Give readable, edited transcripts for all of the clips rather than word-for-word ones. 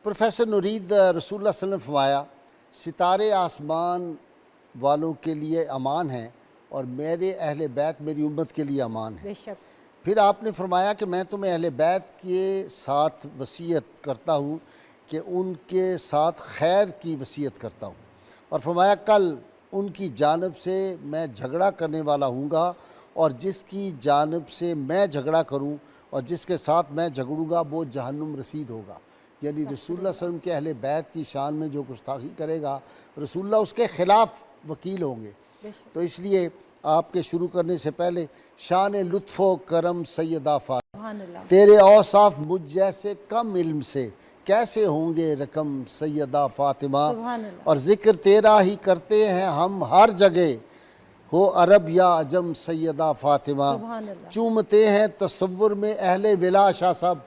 Professor نورید رسول اللہ صلی اللہ علیہ وسلم نے فرمایا ستارے آسمان والوں کے لیے امان ہیں اور میرے اہل بیت میری امت کے لیے امان ہیں۔ بے شک۔ پھر آپ نے فرمایا کہ میں تمہیں اہل بیت کے ساتھ وصیت کرتا ہوں کہ ان کے ساتھ خیر کی وصیت کرتا ہوں، اور فرمایا کل ان کی جانب سے میں جھگڑا کرنے والا ہوں گا، اور جس کی جانب سے میں جھگڑا کروں اور جس کے ساتھ میں جھگڑوں گا وہ جہنم رسید ہوگا۔ یعنی رسول اللہ صلی اللہ علیہ وسلم کے اہل بیت کی شان میں جو گستاخی کرے گا رسول اللہ اس کے خلاف وکیل ہوں گے۔ تو اس لیے آپ کے شروع کرنے سے پہلے شان لطف و کرم سیدہ فاطمہ، تیرے اوصاف مجھ جیسے کم علم سے کیسے ہوں گے رقم سیدہ فاطمہ، اور ذکر تیرا ہی کرتے ہیں ہم ہر جگہ، ہو عرب یا عجم سیدہ فاطمہ۔ چومتے ہیں تصور میں اہل ولا، شاہ صاحب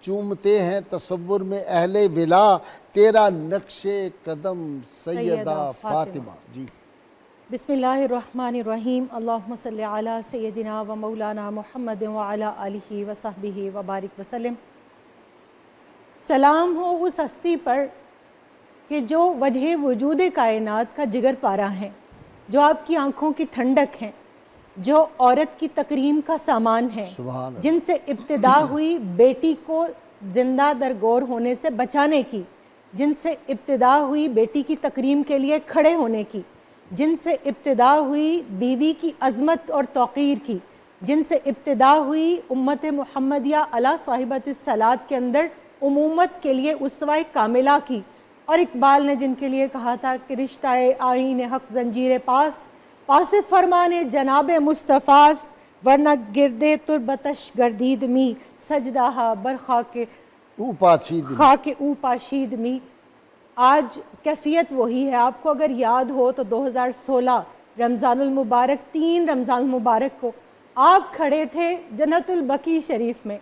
چومتے ہیں تصور میں اہل ولا تیرا نقش قدم سیدہ فاطمہ۔ جی بسم اللہ الرحمن الرحیم، اللہم صلی علی سیدنا و مولانا محمد وعلی آلہ وصحبہ وبارک وسلم۔ سلام ہو اس ہستی پر کہ جو وجہ وجود کائنات کا جگر پارا ہے، جو آپ کی آنکھوں کی ٹھنڈک ہیں، جو عورت کی تکریم کا سامان ہے، جن سے ابتدا ہوئی بیٹی کو زندہ درگور ہونے سے بچانے کی، جن سے ابتدا ہوئی بیٹی کی تکریم کے لیے کھڑے ہونے کی، جن سے ابتدا ہوئی بیوی کی عظمت اور توقیر کی، جن سے ابتدا ہوئی امت محمدیہ علی صاحبۃ الصلاۃ کے اندر عمومت کے لیے اسوہ کاملہ کی، اور اقبال نے جن کے لیے کہا تھا کہ رشتہ آئین حق زنجیر پاست، پاس فرمان جناب مصطفیٰ ورنہ گردے تربتش گردید می، سجدہ بر خاک او پاشید می۔ آج کیفیت وہی ہے۔ آپ کو اگر یاد ہو تو 2016 رمضان المبارک 3 رمضان المبارک کو آپ کھڑے تھے جنت البقیع شریف میں،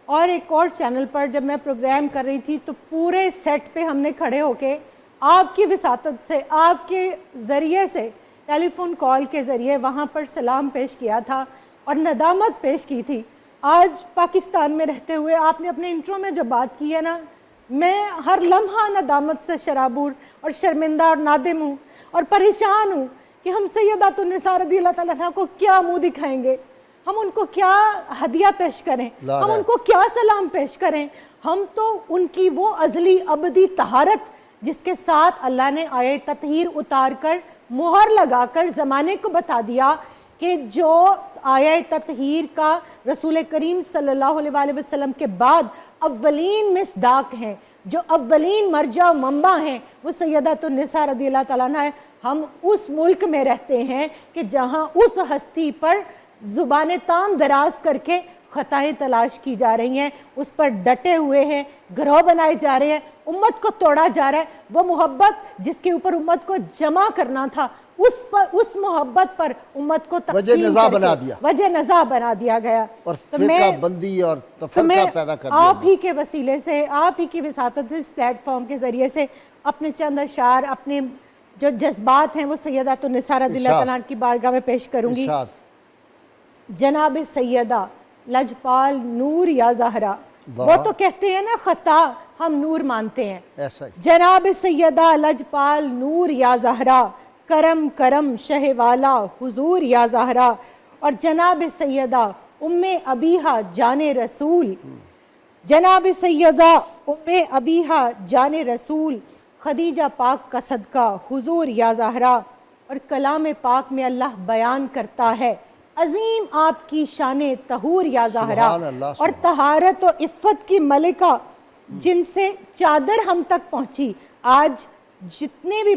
اور ایک اور چینل پر جب میں پروگرام کر رہی تھی تو پورے سیٹ پہ ہم نے کھڑے ہو کے آپ کی وساطت سے، آپ کے ذریعے سے، ٹیلی فون کال کے ذریعے وہاں پر سلام پیش کیا تھا اور ندامت پیش کی تھی۔ آج پاکستان میں رہتے ہوئے آپ نے اپنے انٹرو میں جو بات کی ہے نا، میں ہر لمحہ ندامت سے شرابور اور شرمندہ اور نادم ہوں اور پریشان ہوں کہ ہم سیدات النساء رضی اللہ تعالیٰ عنہ کو کیا منہ دکھائیں گے، ہم ان کو کیا ہدیہ پیش کریں، ہم ان کو کیا سلام پیش کریں۔ ہم تو ان کی وہ ازلی ابدی طہارت جس کے ساتھ اللہ نے آیہ تطہیر اتار کر مہر لگا کر زمانے کو بتا دیا کہ جو آیہ تطہیر کا رسول کریم صلی اللہ علیہ وسلم کے بعد اولین مصداق ہیں، جو اولین مرجع منبع ہیں، وہ سیدات النساء رضی اللہ تعالیٰ عنہ ہے۔ ہم اس ملک میں رہتے ہیں کہ جہاں اس ہستی پر زبان تام دراز کر کے خطائیں تلاش کی جا رہی ہیں، اس پر ڈٹے ہوئے ہیں، گروہ بنائے جا رہے ہیں، امت کو توڑا جا رہا ہے۔ وہ محبت جس کے اوپر امت کو جمع کرنا تھا، اس محبت پر امت کو تقسیم وجہ نزاع بنا دیا گیا، اور فرقہ بندی اور تفرقہ پیدا کر دیا۔ آپ ہی کے وسیلے سے، آپ ہی کی وساطت سے، اس پلیٹ فارم کے ذریعے سے اپنے چند اشعار، اپنے جو جذبات ہیں وہ سیدات النساء رضی اللہ تعالیٰ عنہ کی بارگاہ میں پیش کروں گی۔ جناب سیدہ لجپال نور یا زہرا، وہ تو کہتے ہیں نا خطا ہم نور مانتے ہیں۔ جناب سیدہ لجپال نور یا زہرا، کرم کرم شہ والا حضور یا زہرا، اور جناب سیدہ ام ابیہا جان رسول، جناب سیدہ ام ابیہا جان رسول، خدیجہ پاک کا صدقہ حضور یا زہرا۔ اور کلام پاک میں اللہ بیان کرتا ہے عظیم آپ کی شان طہور یا زہرا، اور طہارت و عفت کی ملکہ جن سے چادر ہم تک پہنچی۔ آج جتنے بھی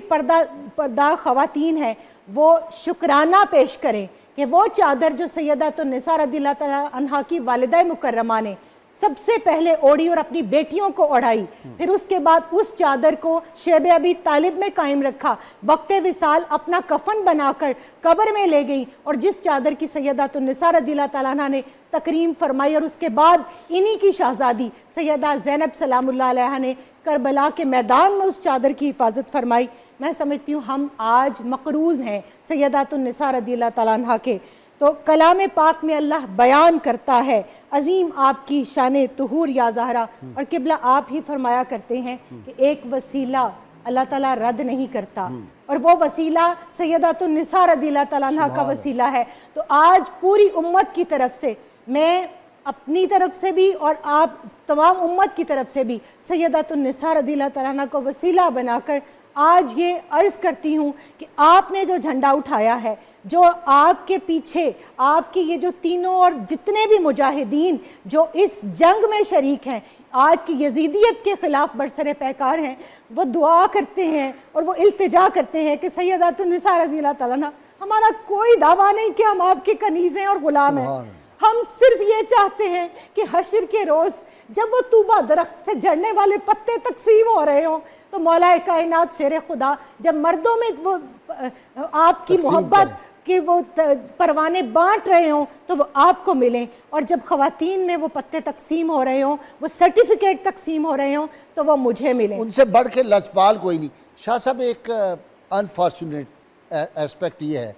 پردہ خواتین ہیں وہ شکرانہ پیش کریں کہ وہ چادر جو سیدات النساء رضی اللہ تعالیٰ عنہ کی والدہ مکرمہ نے سب سے پہلے اوڑھی اور اپنی بیٹیوں کو اوڑھائی، پھر اس کے بعد اس چادر کو شیب ابی طالب میں قائم رکھا، وقت وصال اپنا کفن بنا کر قبر میں لے گئی، اور جس چادر کی سیدات النساء رضی اللہ تعالیٰ عنہ نے تکریم فرمائی، اور اس کے بعد انہی کی شہزادی سیدہ زینب سلام اللہ علیہا نے کربلا کے میدان میں اس چادر کی حفاظت فرمائی۔ میں سمجھتی ہوں ہم آج مقروض ہیں سیدات النساء رضی اللہ تعالیٰ عنہ کے۔ تو کلام پاک میں اللہ بیان کرتا ہے عظیم آپ کی شان طہور یا زہرا، اور قبلہ آپ ہی فرمایا کرتے ہیں کہ ایک وسیلہ اللہ تعالیٰ رد نہیں کرتا، اور وہ وسیلہ سیدۃ النساء رضی اللہ تعالیٰ عنہ کا وسیلہ ہے۔ تو آج پوری امت کی طرف سے، میں اپنی طرف سے بھی اور آپ تمام امت کی طرف سے بھی سیدۃ النساء رضی اللہ تعالیٰ عنہ کو وسیلہ بنا کر آج یہ عرض کرتی ہوں کہ آپ نے جو جھنڈا اٹھایا ہے، جو آپ کے پیچھے آپ کی یہ جو تینوں اور جتنے بھی مجاہدین جو اس جنگ میں شریک ہیں، آج کی یزیدیت کے خلاف برسر پیکار ہیں، وہ دعا کرتے ہیں اور وہ التجا کرتے ہیں کہ سیدۃ النساء رضی اللہ تعالیٰ عنہ، ہمارا کوئی دعویٰ نہیں کہ ہم آپ کے کنیز ہیں اور غلام ہیں، ہم صرف یہ چاہتے ہیں کہ حشر کے روز جب وہ طوبہ درخت سے جھڑنے والے پتے تقسیم ہو رہے ہوں تو مولا کائنات شیر خدا جب مردوں میں وہ آپ کی محبت کہ وہ پروانے بانٹ رہے ہوں تو وہ آپ کو ملیں، اور جب خواتین میں وہ پتے تقسیم ہو رہے ہوں، وہ سرٹیفکیٹ تقسیم ہو رہے ہوں تو وہ مجھے ملیں۔ ان سے بڑھ کے لجپال کوئی نہیں۔ شاہ صاحب ایک انفارچونیٹ ایسپیکٹ یہ ہے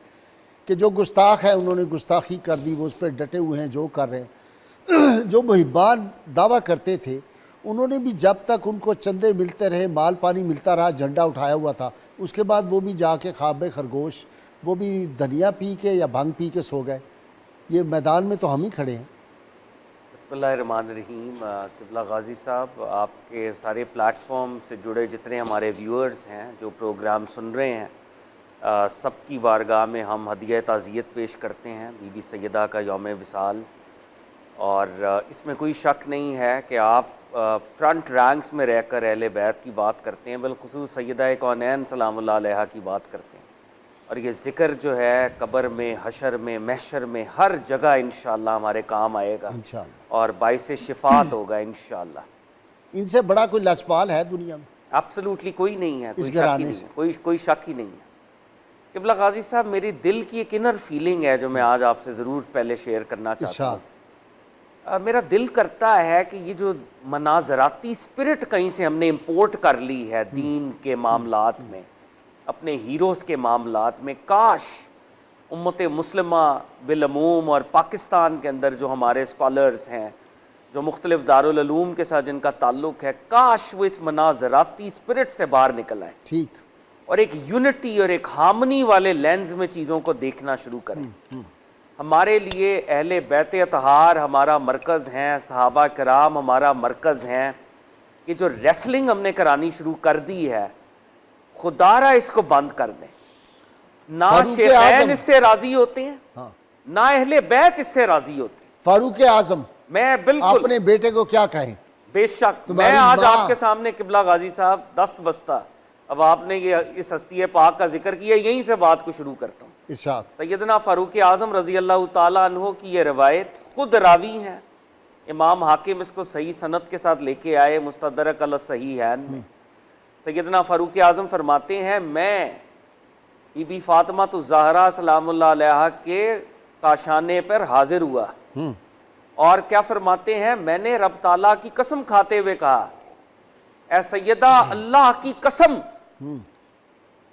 کہ جو گستاخ ہیں انہوں نے گستاخی کر دی، وہ اس پہ ڈٹے ہوئے ہیں جو کر رہے ہیں۔ جو محبان دعویٰ کرتے تھے انہوں نے بھی جب تک ان کو چندے ملتے رہے، مال پانی ملتا رہا، جھنڈا اٹھایا ہوا تھا، اس کے بعد وہ بھی جا کے خواب خرگوش، وہ بھی دھنیا پی کے یا بھنگ پی کے سو گئے۔ یہ میدان میں تو ہم ہی کھڑے ہیں۔ بسم اللہ الرحمن الرحیم۔ قبلہ غازی صاحب، آپ کے سارے پلیٹ فارم سے جڑے جتنے ہمارے ویورز ہیں جو پروگرام سن رہے ہیں، سب کی بارگاہ میں ہم ہدیہ تعزیت پیش کرتے ہیں بی بی سیدہ کا یوم وصال، اور اس میں کوئی شک نہیں ہے کہ آپ فرنٹ رینکس میں رہ کر اہل بیت کی بات کرتے ہیں، بالخصوص سیدہ کونین سلام اللہ علیہا کی بات کرتے ہیں، اور یہ ذکر جو ہے قبر میں، حشر میں، محشر میں، ہر جگہ انشاءاللہ ہمارے کام آئے گا اور باعث شفاعت ہوگا انشاءاللہ۔ ان سے بڑا کوئی لجپال ہے دنیا میں؟ ایبسلیوٹلی کوئی نہیں ہے، کوئی شک ہی نہیں ہے۔ قبلہ غازی صاحب، میری دل کی ایک انر فیلنگ ہے جو میں آج آپ سے ضرور پہلے شیئر کرنا چاہتا ہوں۔ میرا دل کرتا ہے کہ یہ جو مناظراتی سپرٹ کہیں سے ہم نے امپورٹ کر لی ہے دین کے معاملات میں، اپنے ہیروز کے معاملات میں، کاش امت مسلمہ بالعموم اور پاکستان کے اندر جو ہمارے اسکالرز ہیں، جو مختلف دارالعلوم کے ساتھ جن کا تعلق ہے، کاش وہ اس مناظراتی سپرٹ سے باہر نکل آئیں، ٹھیک، اور ایک یونٹی اور ایک ہارمنی والے لینز میں چیزوں کو دیکھنا شروع کریں۔ ہمارے لیے اہل بیت اطہار ہمارا مرکز ہیں، صحابہ کرام ہمارا مرکز ہیں۔ یہ جو ریسلنگ ہم نے کرانی شروع کر دی ہے، خدا را اس کو بند کر دیں۔ نہ شیخین اس سے راضی ہوتے ہیں، نہ اہل بیت اس سے راضی ہوتے ہیں۔ فاروق اعظم، میں بالکل اپنے بیٹے کو کیا کہیں؟ بے شک میں آج آپ کے سامنے قبلہ غازی صاحب دست بستہ، اب آپ نے یہ اس ہستی پاک کا ذکر کیا، یہیں سے بات کو شروع کرتا ہوں۔ سیدنا فاروق اعظم رضی اللہ تعالیٰ عنہ کی یہ روایت خود راوی ہیں، امام حاکم اس کو صحیح سند کے ساتھ لے کے آئے مستدرک علی الصحیحین میں۔ سیدنا فاروق اعظم فرماتے ہیں، میں بی بی فاطمہ الزہرا سلام اللہ علیہا کے کاشانے پر حاضر ہوا، اور کیا فرماتے ہیں، میں نے رب تعالیٰ کی قسم کھاتے ہوئے کہا، اے سیدہ اللہ کی قسم،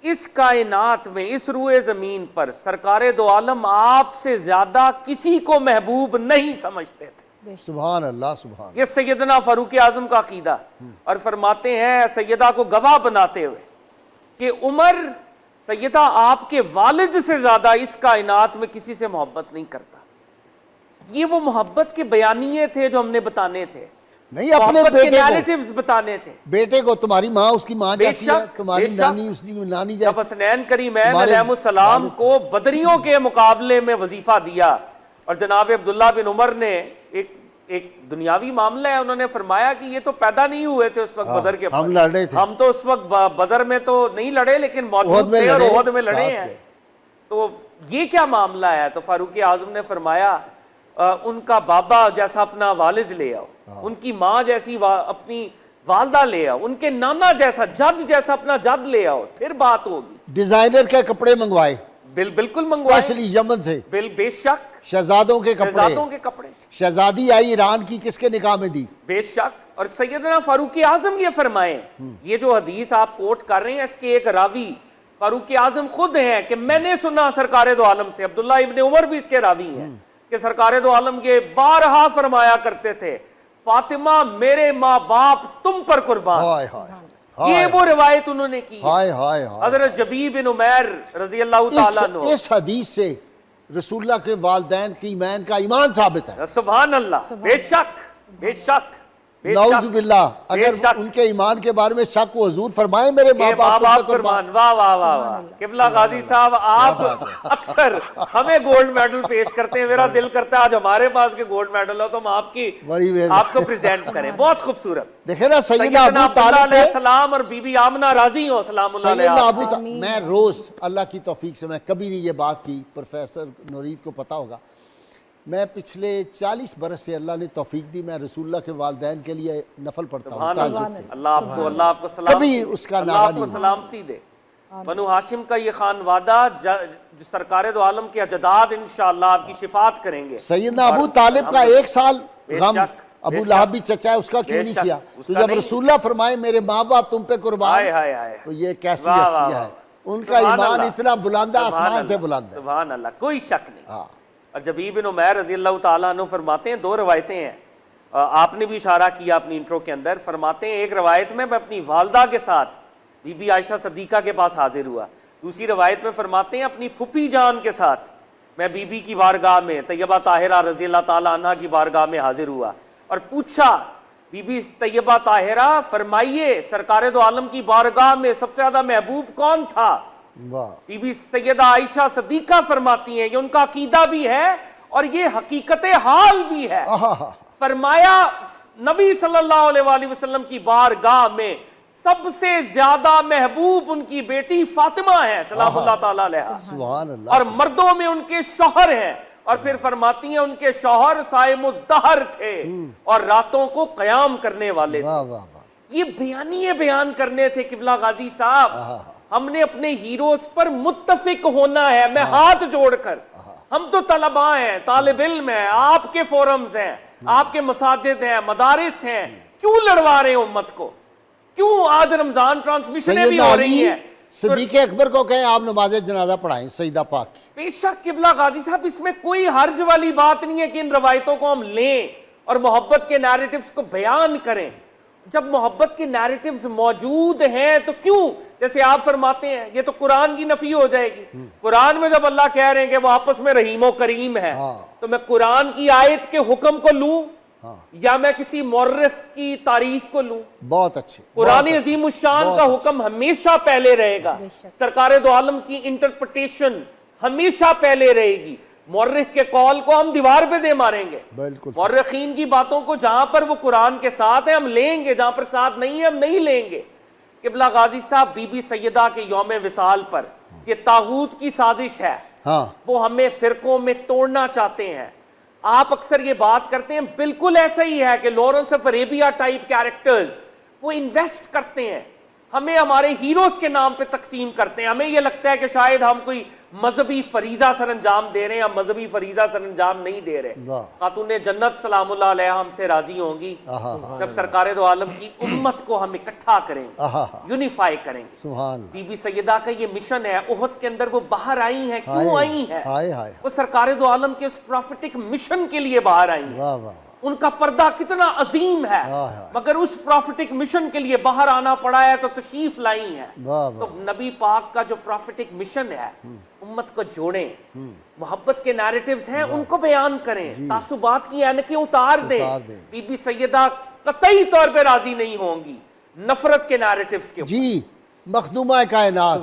اس کائنات میں، اس روئے زمین پر سرکار دو عالم آپ سے زیادہ کسی کو محبوب نہیں سمجھتے تھے۔ سبحان اللہ، سبحان۔ یہ سیدنا فاروق اعظم کا عقیدہ، اور فرماتے ہیں سیدہ کو گواہ بناتے ہوئے کہ عمر سیدہ آپ کے والد سے زیادہ اس کائنات میں کسی سے محبت نہیں کرتا۔ یہ وہ محبت کے بیانیے تھے جو ہم نے بتانے تھے، نہیں اپنے بیٹے کو بتانے تھے، بیٹے کو تمہاری ماں اس کی ماں جیسی ہے، تمہاری نانی اس کی نانی جیسی۔ جب حسنین کریمین علیہ السلام کو بدریوں کے مقابلے میں وظیفہ دیا، اور جناب عبداللہ بن عمر نے ایک دنیاوی معاملہ ہے، انہوں نے فرمایا کہ یہ تو پیدا نہیں ہوئے تھے اس وقت بدر کے، ہم لڑ رہے تھے، ہم تو اس وقت بدر میں تو نہیں لڑے لیکن موجود تھے اور احد میں لڑے ہیں، تو یہ کیا معاملہ ہے؟ تو فاروق اعظم نے فرمایا، ان کا بابا جیسا اپنا والد لے آؤ، ان کی ماں جیسی اپنی والدہ لے آؤ، ان کے نانا جیسا، جد جیسا اپنا جد لے آؤ، پھر بات ہوگی۔ ڈیزائنر کے کپڑے منگوائے، بالکل منگوائے، اسپیشلی یمن سے، بے شک، شہزادوں کے کپڑے، شہزادی آئی ایران کی، کس کے نکاح میں دی؟ بے شک۔ اور سیدنا فاروق اعظم یہ فرمائیں، یہ جو حدیث آپ کوٹ کر رہے ہیں اس کے ایک راوی فاروق اعظم خود ہیں کہ میں نے سنا سرکار دو عالم سے، عبداللہ ابن عمر بھی اس کے راوی ہیں، کہ سرکار دو عالم یہ بارہا فرمایا کرتے تھے فاطمہ میرے ماں باپ تم پر قربان. یہ وہ روایت انہوں نے کی. حضرت جبیب بن عمیر رضی اللہ تعالیٰ عنہ، اس حدیث سے رسول اللہ کے والدین کی ایمان کا ایمان ثابت ہے. سبحان اللہ. بے شک بے شک. نعوذ باللہ، اگر ان کے ایمان کے بارے میں شک و حضور فرمائے میرے ماں باپ قربان. واہ واہ واہ واہ. قبلہ غازی صاحب آپ اکثر ہمیں گولڈ میڈل پیش کرتے ہیں، میرا دل کرتا ہے آج ہمارے پاس کے گولڈ میڈل ہو تو ہم آپ کو پریزنٹ کریں. بہت خوبصورت. دیکھیں نا سیدنا ابو طالب علیہ السلام اور بی بی آمنہ راضی ہوں سلام اللہ علیہ. سیدنا ابو طالب، میں روز اللہ کی توفیق سے، میں کبھی نہیں یہ بات کی، پروفیسر نورید کو پتا ہوگا، میں پچھلے 40 برس سے اللہ نے توفیق دی میں رسول اللہ کے والدین کے لیے نفل پڑھتا ہوں. اللہ آپ کو سلامتی، کبھی اس کا اللہ آپ کو سلامتی دے. بنو ہاشم کا یہ خانوادہ جو سرکار دو عالم کے اجداد انشاءاللہ آپ کی شفاعت کریں گے. سیدنا ابو طالب کا 1 سال غم ابو لہب بھی چچا ہے، اس کا کیوں نہیں کیا؟ تو جب رسول اللہ فرمائے میرے ماں باپ تم پہ قربان، تو یہ کیسی ہستی ہے، ان کا ایمان اتنا بلند ہے، آسمان سے بلند ہے. سبحان اللہ، کوئی شک نہیں. اور جبیب بن عمیر رضی اللہ تعالیٰ عنہ فرماتے ہیں، 2 روایتیں ہیں، آپ نے بھی اشارہ کیا اپنی انٹرو کے اندر. فرماتے ہیں ایک روایت میں اپنی والدہ کے ساتھ بی بی عائشہ صدیقہ کے پاس حاضر ہوا. دوسری روایت میں فرماتے ہیں اپنی پھپھی جان کے ساتھ میں بی بی کی بارگاہ میں طیبہ طاہرہ رضی اللہ تعالیٰ عنہ کی بارگاہ میں حاضر ہوا اور پوچھا بی بی طیبہ طاہرہ فرمائیے سرکار دو عالم کی بارگاہ میں سب سے زیادہ محبوب کون تھا؟ بی بی سیدہ عائشہ صدیقہ فرماتی ہیں یہ ان کا عقیدہ بھی ہے اور یہ حقیقت حال بھی ہے. فرمایا نبی صلی اللہ علیہ وآلہ وسلم کی بارگاہ میں سب سے زیادہ محبوب ان کی بیٹی فاطمہ ہے سلام اللہ تعالیٰ علیہ، اور مردوں میں ان کے شوہر ہیں. اور پھر فرماتی ہیں ان کے شوہر صائم الدہر تھے اور راتوں کو قیام کرنے والے تھے. یہ بیانیے بیان کرنے تھے قبلہ غازی صاحب. ہم نے اپنے ہیروز پر متفق ہونا ہے. میں ہاتھ جوڑ کر، ہم تو طلباء ہیں، طالب علم ہیں، آپ کے فورمز ہیں، آپ کے مساجد ہیں، مدارس ہیں، کیوں لڑوا رہے ہیں امت کو؟ کیوں آج رمضان ٹرانسمیشنیں بھی ہو رہی ہیں؟ صدیق اکبر کو کہیں آپ نماز جنازہ پڑھائیں سیدہ پاک کی. بے شک قبلہ غازی صاحب، اس میں کوئی حرج والی بات نہیں ہے کہ ان روایتوں کو ہم لیں اور محبت کے نیریٹیوز کو بیان کریں. جب محبت کے نیریٹیوز موجود ہیں تو کیوں، جیسے آپ فرماتے ہیں یہ تو قرآن کی نفی ہو جائے گی. قرآن میں جب اللہ کہہ رہے ہیں کہ وہ آپس میں رحیم و کریم ہے، تو میں قرآن کی آیت کے حکم کو لوں یا میں کسی مورخ کی تاریخ کو لوں؟ بہت اچھے. قرآن عظیم الشان کا حکم ہمیشہ پہلے رہے گا، سرکار دو عالم کی انٹرپریٹیشن ہمیشہ پہلے رہے گی. مورخ کے قول کو ہم دیوار پہ دے ماریں گے، مورخین کی باتوں کو جہاں پر وہ قرآن کے ساتھ ہیں ہم لیں گے، جہاں پر ساتھ نہیں ہے ہم نہیں لیں گے. قبلہ غازی صاحب بی بی سیدہ کے یوم وصال پر یہ طاغوت کی سازش ہے، وہ ہمیں فرقوں میں توڑنا چاہتے ہیں. آپ اکثر یہ بات کرتے ہیں، بالکل ایسا ہی ہے کہ Lawrence of Arabia type characters وہ انویسٹ کرتے ہیں، ہمیں ہمارے ہیروز کے نام پہ تقسیم کرتے ہیں. ہمیں یہ لگتا ہے کہ شاید ہم کوئی مذہبی فریضہ سر انجام دے رہے ہیں، ہم مذہبی فریضہ سر انجام نہیں دے رہے. خاتون جنت سلام اللہ علیہ ہم سے راضی ہوں گی جب سرکار دو عالم کی امت کو ہم اکٹھا کریں گے، یونیفائی کریں گے. بی بی سیدہ کا یہ مشن ہے. احد کے اندر وہ باہر آئی ہیں، کیوں آئی ہیں؟ وہ سرکار دو عالم کے اس پروفیٹک مشن کے لیے باہر آئی ہیں. ان کا پردہ کتنا عظیم ہے، مگر اس پروفیٹک مشن کے لیے باہر آنا پڑا ہے تو تشریف لائی ہیں. تو نبی پاک کا جو پروفیٹک مشن ہے امت کو جوڑیں، محبت کے نیریٹیوز ہیں ان کو بیان کریں، تعصبات کی اینکیں اتار دیں. بی بی سیدہ قطعی طور پہ راضی نہیں ہوں گی نفرت کے نیریٹیوز کے. جی مخدومہ کائنات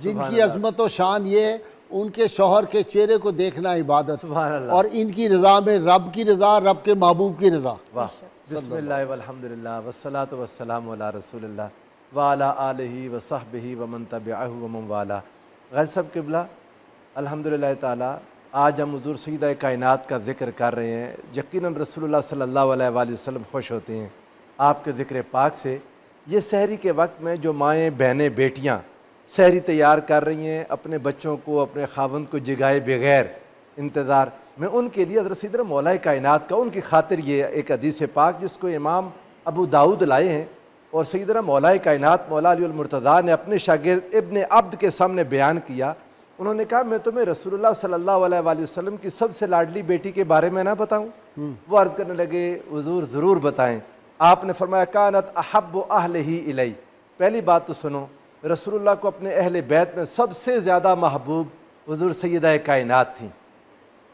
جن کی عظمت و شان یہ ان کے شوہر کے چہرے کو دیکھنا عبادت، اور ان کی رضا میں رب کی رضا، رب کے محبوب کی رضا. بسم اللہ والحمدللہ والصلاة والسلام علی رسول اللہ وعلی آلہ وصحبہ ومن تبعہ ومن والا. غازی صاحب قبلہ الحمدللہ تعالی آج ہم حضور سیدہ کائنات کا ذکر کر رہے ہیں. یقیناً رسول اللہ صلی اللہ علیہ وآلہ وسلم خوش ہوتے ہیں آپ کے ذکر پاک سے. یہ سحری کے وقت میں جو مائیں بہنیں بیٹیاں سحری تیار کر رہی ہیں اپنے بچوں کو اپنے خاوند کو جگائے بغیر انتظار میں، ان کے لیے حضرت سیدنا مولا کائنات کا ان کی خاطر یہ ایک حدیث پاک جس کو امام ابو داؤد لائے ہیں اور سیدنا مولا کائنات مولا علی المرتضیٰ نے اپنے شاگرد ابن عبد کے سامنے بیان کیا. انہوں نے کہا میں تمہیں رسول اللہ صلی اللہ علیہ وآلہ وسلم کی سب سے لاڈلی بیٹی کے بارے میں نہ بتاؤں؟ وہ عرض کرنے لگے حضور ضرور بتائیں. آپ نے فرمایا کانت احب اہلہ الی. پہلی بات تو سنو، رسول اللہ کو اپنے اہل بیت میں سب سے زیادہ محبوب حضور سیدہ کائنات تھیں.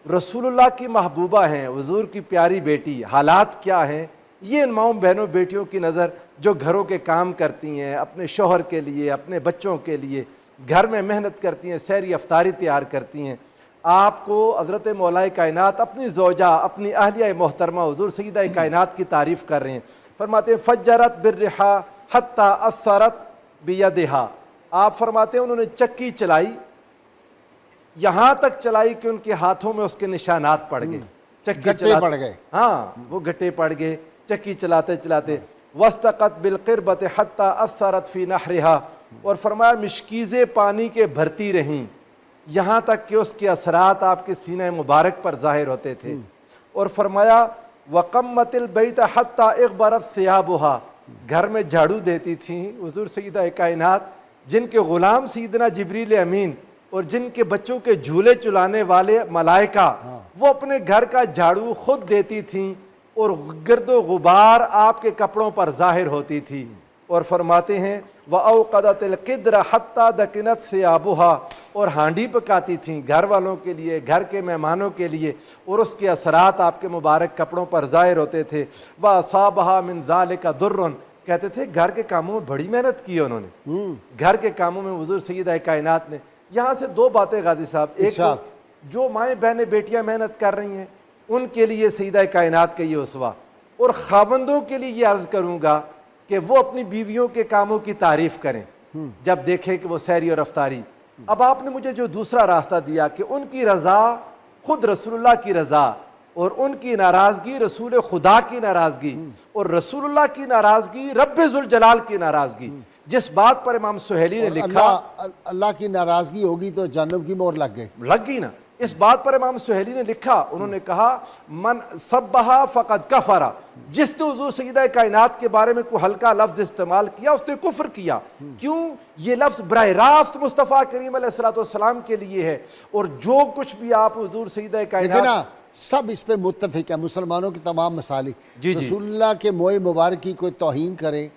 رسول اللہ کی محبوبہ ہیں، حضور کی پیاری بیٹی. حالات کیا ہیں یہ ان ماؤں بہنوں بیٹیوں کی نظر جو گھروں کے کام کرتی ہیں، اپنے شوہر کے لیے، اپنے بچوں کے لیے گھر میں محنت کرتی ہیں، سحری افطاری تیار کرتی ہیں. آپ کو حضرت مولا کائنات اپنی زوجہ، اپنی اہلیہ محترمہ حضور سیدہ کائنات کی تعریف کر رہے ہیں. فرماتے ہیں فجرت بالرحا حتی اثرت بیدہا. آپ فرماتے ہیں انہوں نے چکی چلائی، یہاں تک چلائی کہ ان کے ہاتھوں میں اس کے نشانات پڑ گئے. گٹے پڑ گئے. ہاں وہ گٹے پڑ گئے چکی چلاتے چلاتے. وَاسْتَقَتْ بِالْقِرْبَةِ حَتَّى أَثَّرَتْ فِي نَحْرِهَا. اور فرمایا مشکیزیں پانی کے بھرتی رہیں یہاں تک کہ اس کے اثرات آپ کے سینہ مبارک پر ظاہر ہوتے تھے. اور فرمایا وَقَمَّتِ الْبَيْتَ حَتَّى اغبرت ثِيَابُهَا. گھر میں جھاڑو دیتی تھیں حضور سیدہ کائنات، جن کے غلام سیدنا جبریل امین اور جن کے بچوں کے جھولے چلانے والے ملائکہ وہ اپنے گھر کا جھاڑو خود دیتی تھیں اور گرد و غبار آپ کے کپڑوں پر ظاہر ہوتی تھی. اور فرماتے ہیں وَأَوْقَدَتِ الْقِدْرَ حَتَّى دَكِنَتْ ثِيَابُهَا. اور ہانڈی پکاتی تھیں گھر والوں کے لیے، گھر کے مہمانوں کے لیے، اور اس کے اثرات آپ کے مبارک کپڑوں پر ظاہر ہوتے تھے. وَأَصَابَهَا مِنْ ذَلِكَ دُرٌّ. کہتے تھے گھر کے کاموں میں بڑی محنت کی انہوں نے، گھر کے کاموں میں حضور سیدہ کائنات نے. یہاں سے دو باتیں غازی صاحب، ایک تو جو مائیں بہنیں بیٹیاں محنت کر رہی ہیں ان کے لیے سیدہ کائنات کا یہ اسوہ، اور خاوندوں کے لیے یہ عرض کروں گا کہ وہ اپنی بیویوں کے کاموں کی تعریف کریں جب دیکھیں کہ وہ سحری اور افطاری. اب آپ نے مجھے جو دوسرا راستہ دیا کہ ان کی رضا خود رسول اللہ کی رضا اور ان کی ناراضگی رسول خدا کی ناراضگی اور رسول اللہ کی ناراضگی رب ذوالجلال کی ناراضگی. جس بات پر امام سہیلی نے لکھا اللہ کی ناراضگی ہوگی تو جہنم کی مہر لگ گئی نا، اس بات پر امام سہیلی نے لکھا، انہوں نے کہا من سبہا فقد کفر. جس نے حضور سیدہ کائنات کے بارے میں کوئی ہلکا لفظ استعمال کیا اس نے کفر کیا. کیوں؟ یہ لفظ براہ راست مصطفیٰ کریم علیہ الصلوۃ والسلام کے لیے ہے. اور جو کچھ بھی آپ حضور سیدہ کائنات سب اس پہ متفق ہے، مسلمانوں کے تمام مسالک. رسول اللہ کے موئے مبارک کی کوئی توہین کرے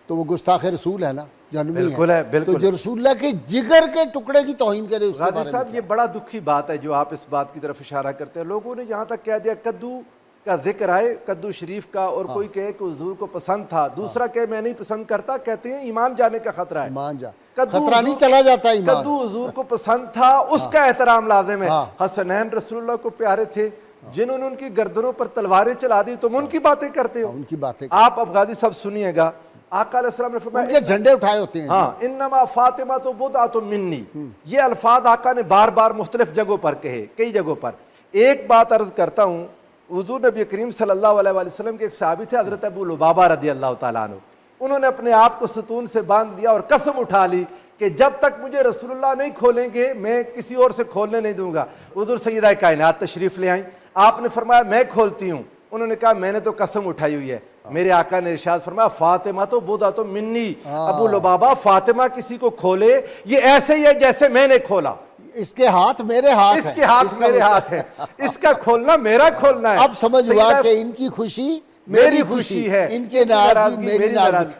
تو وہ گستاخ رسول ہے نا، جہنمی ہے. تو جو رسول اللہ کے جگر کے ٹکڑے کی توہین کرے اس کے بارے میں. غازی صاحب یہ بڑا دکھی بات ہے جو آپ اس بات کی طرف اشارہ کرتے ہیں. لوگوں نے یہاں تک کہہ دیا کدو کا ذکر آئے کدو شریف کا، اور کوئی کہے کہ حضور کو پسند تھا، دوسرا کہے میں نہیں پسند کرتا، کہتے ہیں ایمان جانے کا خطرہ ہے. ایمان خطرہ نہیں چلا جاتا ایمان. کدو حضور کو پسند تھا اس کا احترام لازم ہے. حسنین رسول اللہ کو پیارے تھے، جنہوں نے ان کی گردنوں پر تلواریں چلا دی، تم ان کی باتیں کرتے ہو. ان کی باتیں آپ اب غازی صاحب سنیے گا، آقا علیہ السلام نے فرمایا ان کے جھنڈے اٹھائے ہوتے ہیں. ہاں انما فاطمہ تو بضعۃ منی. یہ الفاظ آقا نے بار بار مختلف جگہوں پر کہے، کئی جگہوں پر. ایک بات عرض کرتا ہوں، حضور نبی کریم صلی اللہ علیہ وآلہ وسلم کے ایک صحابی تھے حضرت ابو لبابہ رضی اللہ تعالیٰ عنہ. انہوں نے اپنے آپ کو ستون سے باندھ دیا اور قسم اٹھا لی کہ جب تک مجھے رسول اللہ نہیں کھولیں گے میں کسی اور سے کھولنے نہیں دوں گا. حضور سیدہ کائنات تشریف لے آئیں، آپ نے فرمایا میں کھولتی ہوں. انہوں نے کہا میں نے تو قسم اٹھائی ہوئی ہے. میرے آقا نے ارشاد فرمایا فاطمہ تو بضعۃ منی. ابو لبابہ فاطمہ کسی کو کھولے یہ ایسے ہی ہے جیسے میں نے کھولا. اس کے ہاتھ میرے ہاتھ ہے، اس کے ہاتھ میرے ہاتھ ہے، اس کا کھولنا میرا کھولنا ہے. اب سمجھ ہوا کہ ان کی خوشی میری خوشی ہے، ان کی ناراضگی میری ناراضگی.